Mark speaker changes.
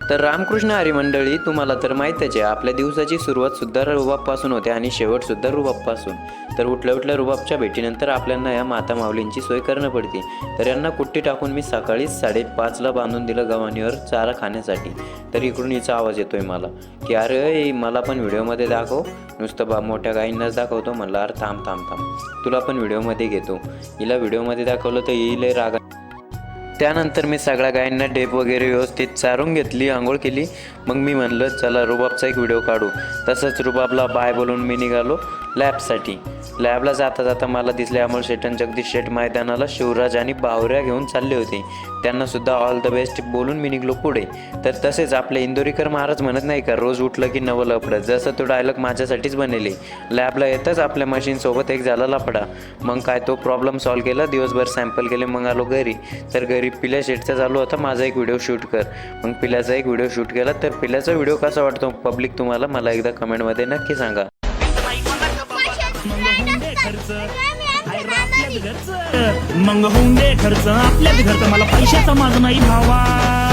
Speaker 1: तर रामकृष्ण हरी मंडळी, तुम्हाला तर माहीतच आहे, आपल्या दिवसाची सुरुवात सुद्धा रुबाबपासून होते आणि शेवट सुद्धा रुबाबपासून. तर उठल्या उठल्या रुबाबच्या भेटीनंतर आपल्याला या माता माऊलींची सोय करणं पडते. तर यांना कुट्टी टाकून मी सकाळीच 5:30ला बांधून दिलं गव्हाणीवर चारा खाण्यासाठी. तर इकडून हिचा आवाज येतोय मला की अरे मला पण व्हिडिओमध्ये दाखव. नुसतं मोठ्या गाईंनाच दाखवतो. म्हणलं अरे थांब थांब थांब, तुला पण व्हिडिओमध्ये घेतो. हिला व्हिडिओमध्ये दाखवलं तर येईल राग. त्यानंतर मी सगळ्या गायींना डेप वगैरे व्यवस्थित चारून घेतली, आंघोळ केली. मग मी म्हणलं चला रुबाबचा एक व्हिडिओ काढू. तसंच रुबाबला बाय बोलून मी निघालो लॅबसाठी. लॅबला जाता जाता मला दिसले अमोल शेट आणि जगदीश शेट मैदानाला शिवराज आणि बावऱ्या घेऊन चालले होते. त्यांनासुद्धा ऑल द बेस्ट बोलून मी निघलो पुढे. तर तसेच आपले इंदोरीकर महाराज म्हणत नाही का, रोज उठलं की नवं लफडं, जसं तो डायलॉग माझ्यासाठीच बनेले. लॅबला येतच आपल्या मशीनसोबत एक झाला लफडा. मग काय तो प्रॉब्लेम सॉल्व केला, दिवसभर सॅम्पल केले, मग आलो घरी. तर घरी पिल्या शेटचा चालू होता माझा एक व्हिडिओ शूट कर. मग पिल्याचा एक व्हिडिओ शूट केला. तर पिल्याचा व्हिडिओ कसा वाटतो पब्लिक तुम्हाला मला एकदा कमेंटमध्ये नक्की सांगा.
Speaker 2: मग होऊन दे खर्च आपल्याच घरचं, मला पैशाचा माझ नाही भावा.